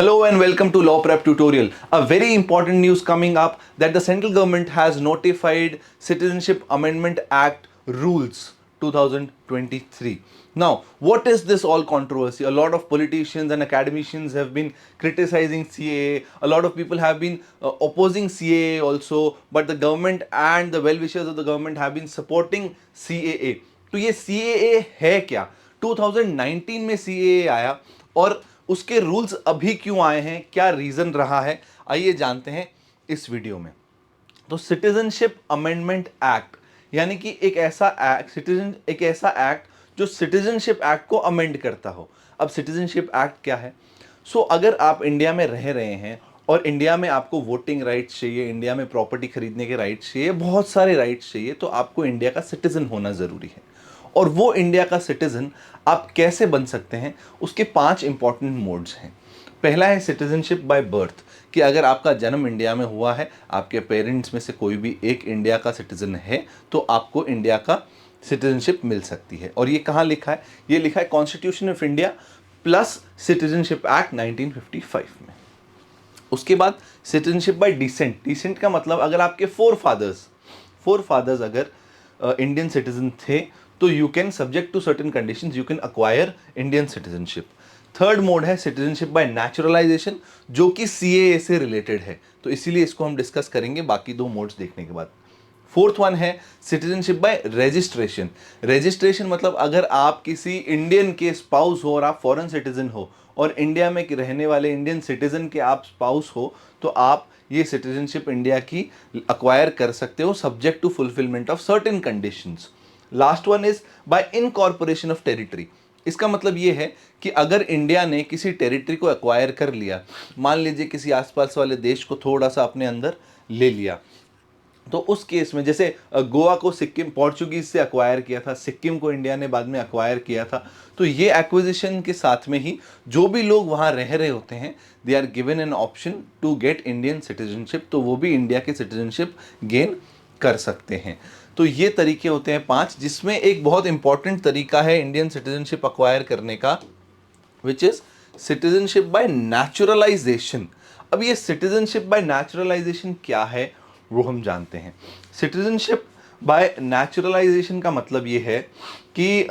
Hello and welcome to Law Prep tutorial. A very important news coming up that the central government has notified Citizenship Amendment Act rules 2023. Now, what is this all controversy? A lot of politicians and academicians have been criticizing CAA. A lot of people have been opposing CAA also, but the government and the well-wishers of the government have been supporting CAA. तो ये CAA है क्या? 2019 में CAA आया और उसके rules अभी क्यों आए हैं, क्या रीजन रहा है, आइए जानते हैं इस वीडियो में। तो सिटीजनशिप अमेंडमेंट एक्ट यानी कि एक ऐसा एक्ट जो सिटीजनशिप एक्ट को अमेंड करता हो। अब सिटीजनशिप एक्ट क्या है? अगर आप इंडिया में रह रहे हैं और इंडिया में आपको वोटिंग राइट्स चाहिए, इंडिया में प्रॉपर्टी खरीदने के राइट्स चाहिए, बहुत सारे राइट्स चाहिए, तो आपको इंडिया का सिटीजन होना ज़रूरी है। और वो इंडिया का सिटीजन आप कैसे बन सकते हैं, उसके 5 इंपॉर्टेंट मोड्स हैं। पहला है सिटीजनशिप बाय बर्थ, कि अगर आपका जन्म इंडिया में हुआ है, आपके पेरेंट्स में से कोई भी एक इंडिया का सिटीजन है, तो आपको इंडिया का सिटीजनशिप मिल सकती है। और ये कहाँ लिखा है? ये लिखा है constitution of India plus citizenship act 1955 में। उसके बाद सिटीजनशिप बाय डिसेंट। डिसेंट का मतलब अगर आपके फोर फादर्स अगर इंडियन सिटीजन थे, तो you can subject to certain conditions you can acquire Indian citizenship. Third mode है सिटीजनशिप बाय नेचुरलाइजेशन, जो कि सीएए से रिलेटेड है, तो इसीलिए इसको हम डिस्कस करेंगे बाकी 2 मोड्स देखने के बाद। फोर्थ वन है सिटीजनशिप बाय रजिस्ट्रेशन। रजिस्ट्रेशन मतलब अगर आप किसी इंडियन के स्पाउस हो और आप फॉरेन सिटीजन हो और इंडिया में रहने वाले इंडियन सिटीजन के आप स्पाउस हो, तो आप ये सिटीजनशिप इंडिया की अक्वायर कर सकते हो subject to fulfilment of certain conditions. Last one is by incorporation of territory. इसका मतलब ये है कि अगर इंडिया ने किसी टेरिटरी को एक्वायर कर लिया, मान लीजिए किसी आसपास वाले देश को थोड़ा सा अपने अंदर ले लिया, तो उस केस में जैसे गोवा को सिक्किम पोर्चुगीज से एक्वायर किया था, सिक्किम को इंडिया ने बाद में एक्वायर किया था, तो ये एक्विजिशन के साथ में ही जो भी लोग वहाँ रह रहे होते हैं, they are given an option to get Indian citizenship, तो वो भी इंडिया की सिटीजनशिप गेन कर सकते हैं। तो ये तरीके होते हैं 5, जिसमें एक बहुत इंपॉर्टेंट तरीका है इंडियन सिटीजनशिप अक्वायर करने का, which is citizenship by naturalisation. अब ये सिटीजनशिप बाय नेचुरलाइजेशन क्या है वो हम जानते हैं। सिटीजनशिप बाय नेचुरलाइजेशन का मतलब ये है कि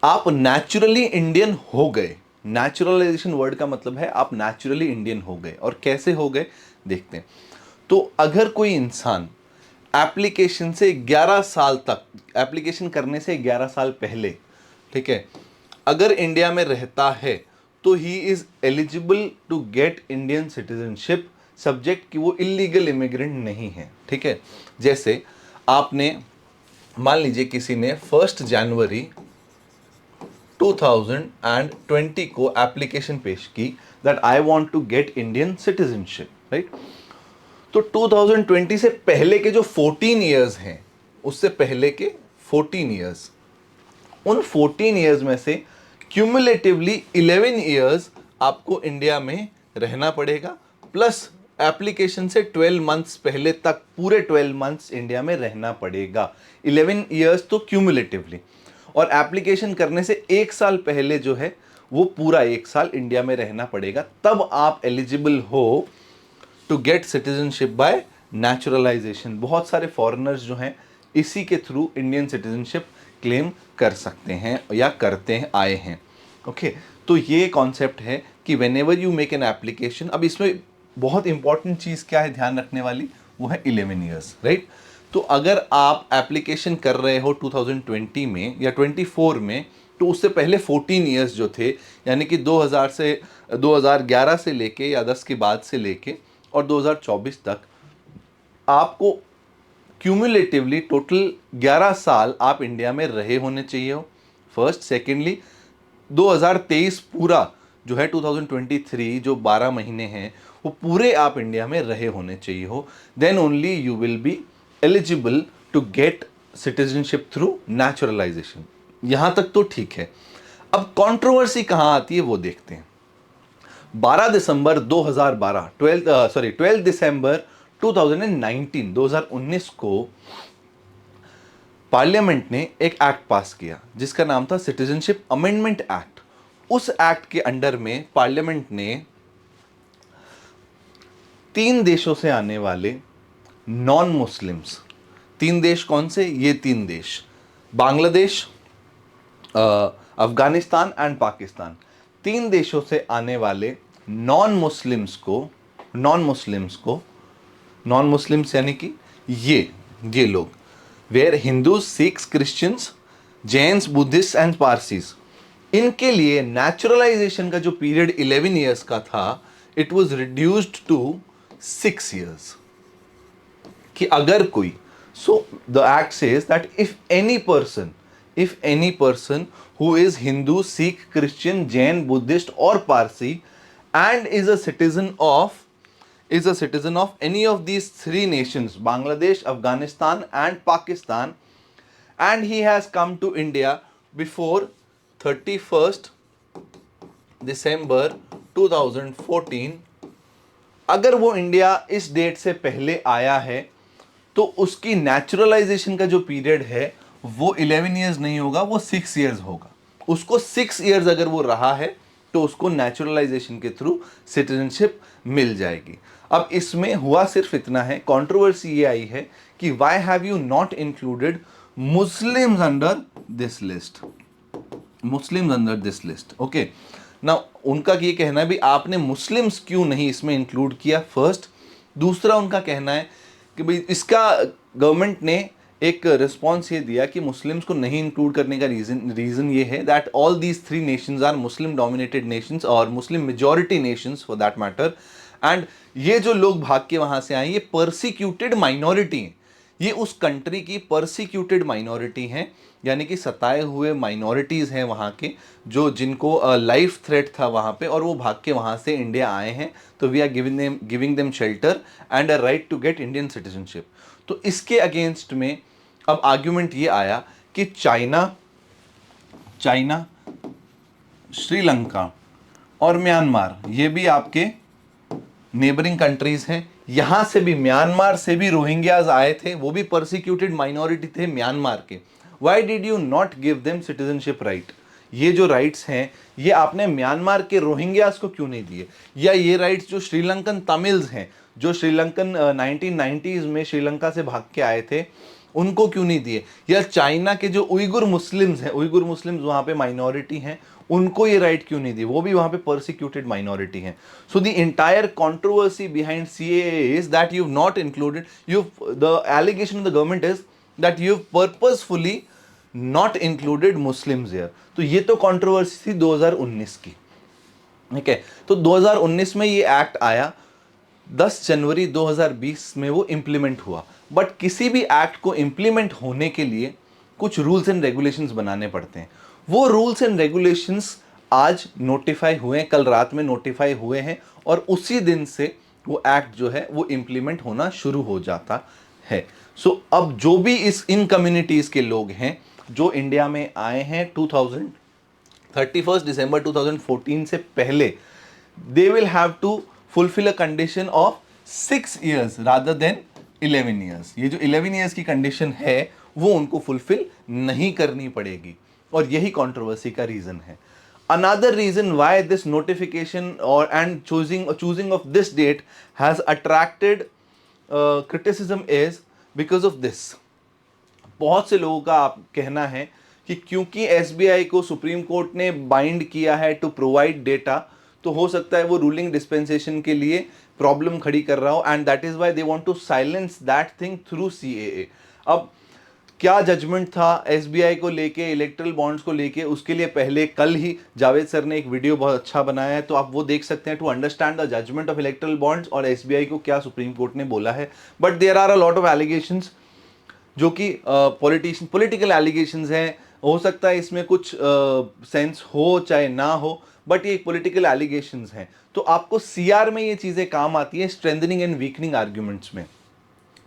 आप नेचुरली इंडियन हो गए। नेचुरलाइजेशन वर्ड का मतलब है आप नेचुरली इंडियन हो गए। और कैसे हो गए देखते हैं। तो अगर कोई इंसान एप्लीकेशन से 11 साल तक, एप्लीकेशन करने से 11 साल पहले, ठीक है, अगर इंडिया में रहता है, तो he is eligible to get Indian citizenship, subject कि वो इलीगल इमिग्रेंट नहीं है। ठीक है, जैसे आपने मान लीजिए किसी ने 1 जनवरी 2020 को एप्लीकेशन पेश की that I want to get Indian citizenship, right. तो 2020 से पहले के जो 14 ईयर्स हैं, उससे पहले के 14 ईयर्स, उन 14 ईयर्स में से क्यूमुलेटिवली 11 ईयर्स आपको इंडिया में रहना पड़ेगा, प्लस एप्लीकेशन से 12 मंथ्स पहले तक पूरे 12 मंथ्स इंडिया में रहना पड़ेगा। 11 ईयर्स तो क्यूमुलेटिवली, और एप्लीकेशन करने से 1 साल पहले जो है वो पूरा 1 साल इंडिया में रहना पड़ेगा, तब आप एलिजिबल हो to get citizenship by naturalisation. बहुत सारे फॉरेनर्स जो हैं इसी के थ्रू इंडियन सिटीजनशिप क्लेम कर सकते हैं या करते हैं, आए हैं। ओके, तो ये कॉन्सेप्ट है कि when ever you make an application. अब इसमें बहुत इंपॉर्टेंट चीज़ क्या है ध्यान रखने वाली, वो है 11 ईयर्स, राइट। तो अगर आप एप्लीकेशन कर रहे हो 2020 में या 24 में, तो उससे पहले 14 ईयर्स जो थे, यानी कि 2011 से लेके या 10 के बाद से लेके और 2024 तक आपको क्यूमुलेटिवली टोटल 11 साल आप इंडिया में रहे होने चाहिए हो, फर्स्ट। सेकेंडली 2023 पूरा जो है 2023 जो 12 महीने हैं, वो पूरे आप इंडिया में रहे होने चाहिए हो, then only you will be eligible to get citizenship through naturalisation. यहां तक तो ठीक है। अब कंट्रोवर्सी कहां आती है वो देखते हैं। 12 दिसंबर 2012 12 दिसंबर 2019 को पार्लियामेंट ने एक एक्ट पास किया जिसका नाम था सिटीजनशिप अमेंडमेंट एक्ट उस एक्ट के अंडर में पार्लियामेंट ने 3 देशों से आने वाले नॉन मुस्लिम्स, 3 देश कौन से, ये 3 देश, बांग्लादेश, अफगानिस्तान एंड पाकिस्तान, 3 देशों से आने वाले नॉन मुस्लिम्स को, नॉन मुस्लिम्स यानी कि ये लोग, where Hindus, Sikhs, Christians, Jains, Buddhist and Parsis, इनके लिए नेचुरलाइजेशन का जो पीरियड 11 ईयर्स का था, it was reduced to 6 years. कि अगर कोई, so the act says that if any person who is Hindu, Sikh, Christian, Jain, Buddhist or Parsi and is a citizen of any of these 3 nations, Bangladesh, Afghanistan and Pakistan, and he has come to India before 31st December 2014, अगर वो India इस date से पहले आया है तो उसकी naturalisation का जो पीरियड है वो 11 ईयर्स नहीं होगा, वो 6 ईयर्स होगा। उसको 6 ईयर्स अगर वो रहा है तो उसको नेचुरलाइजेशन के थ्रू सिटीजनशिप मिल जाएगी। अब इसमें हुआ सिर्फ इतना है, कंट्रोवर्सी ये आई है कि why have you not included Muslims under this list, okay. ना उनका ये कहना है भी आपने मुस्लिम्स क्यों नहीं इसमें इंक्लूड किया, फर्स्ट। दूसरा उनका कहना है कि भाई इसका गवर्नमेंट ने एक रिस्पॉन्स ये दिया कि मुस्लिम्स को नहीं इंक्लूड करने का रीजन ये है that all these 3 nations are Muslim dominated nations और Muslim majority nations for that matter, and ये जो लोग भाग के वहां से आए ये परसिक्यूटेड माइनॉरिटी हैं, ये उस कंट्री की परसिक्यूटेड माइनॉरिटी हैं, यानी कि सताए हुए माइनॉरिटीज़ हैं वहाँ के, जो जिनको लाइफ थ्रेट था वहाँ पे और वो भाग के वहाँ से इंडिया आए हैं, तो we are giving them shelter and a right to get Indian citizenship. तो इसके अगेंस्ट में अब आर्ग्यूमेंट ये आया कि चाइना, श्रीलंका और म्यांमार ये भी आपके नेबरिंग कंट्रीज हैं, यहाँ से भी म्यांमार से भी रोहिंग्याज आए थे, वो भी परसिक्यूटेड माइनॉरिटी थे म्यांमार के। Why did you not give them citizenship right? ये जो राइट्स हैं ये आपने म्यांमार के रोहिंग्याज को क्यों नहीं दिए? या ये राइट्स जो श्रीलंकन तमिल्स हैं, जो श्रीलंकन 1990s में श्रीलंका से भाग के आए थे, उनको क्यों नहीं दिए? या चाइना के जो उइगुर मुस्लिम्स हैं, उइगुर मुस्लिम्स वहाँ पे माइनॉरिटी हैं, उनको ये राइट क्यों नहीं दिए? वो भी वहाँ पे परसिक्यूटेड माइनॉरिटी हैं। So the entire controversy behind CAA is that you not included, the allegation of the government is that you purposefully not included Muslims here. तो ये तो कंट्रोवर्सी थी 2019 की, ठीक है। तो 2019 में ये एक्ट आया, 10 जनवरी 2020 में वो इम्प्लीमेंट हुआ। बट किसी भी एक्ट को इम्प्लीमेंट होने के लिए कुछ रूल्स एंड रेगुलेशंस बनाने पड़ते हैं। वो रूल्स एंड रेगुलेशंस आज नोटिफाई हुए हैं, कल रात में नोटिफाई हुए हैं, और उसी दिन से वो एक्ट जो है वो इम्प्लीमेंट होना शुरू हो जाता है। सो अब जो भी इन कम्युनिटीज़ के लोग हैं जो इंडिया में आए हैं 31 दिसंबर 2014 से पहले, they will have to fulfill a condition of 6 years rather than 11 years। ये जो 11 years की कंडीशन है वो उनको फुलफिल नहीं करनी पड़ेगी, और यही कंट्रोवर्सी का रीजन है। Another reason why this notification and choosing of this date has attracted criticism is because of this। बहुत से लोगों का कहना है कि क्योंकि SBI को सुप्रीम कोर्ट ने बाइंड किया है टू प्रोवाइड डेटा, तो हो सकता है वो रूलिंग डिस्पेंसेशन के लिए प्रॉब्लम खड़ी कर रहा हो, and that is why they want to silence that thing through CAA। अब क्या जजमेंट था SBI को लेके, इलेक्ट्रल बॉन्ड्स को लेके, उसके लिए पहले कल ही जावेद सर ने एक वीडियो बहुत अच्छा बनाया है, तो आप वो देख सकते हैं to understand the judgement of electoral bonds और SBI को क्या सुप्रीम कोर्ट ने बोला है। But there are a lot of allegations जो कि पॉलिटिकल एलिगेशंस हैं, हो सकता है इसमें कुछ सेंस हो चाहे ना हो, बट ये एक पॉलिटिकल एलिगेशंस हैं। तो आपको CR में ये चीज़ें काम आती हैं, स्ट्रेंथनिंग एंड वीकनिंग आर्ग्यूमेंट्स में,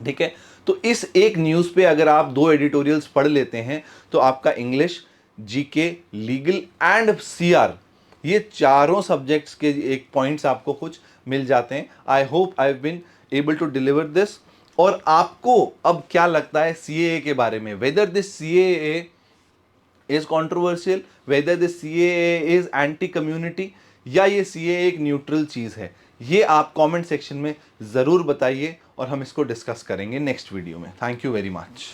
ठीक है। तो इस एक न्यूज़ पे अगर आप 2 एडिटोरियल्स पढ़ लेते हैं तो आपका English, GK, legal and CR, ये चारों सब्जेक्ट्स के एक पॉइंट्स आपको कुछ मिल जाते हैं। I hope I have been able to deliver this. और आपको अब क्या लगता है CAA के बारे में, whether this CAA is controversial, whether the CAA is anti community या ये CAA एक न्यूट्रल चीज है, ये आप कमेंट सेक्शन में जरूर बताइए और हम इसको डिस्कस करेंगे नेक्स्ट वीडियो में। Thank you very much.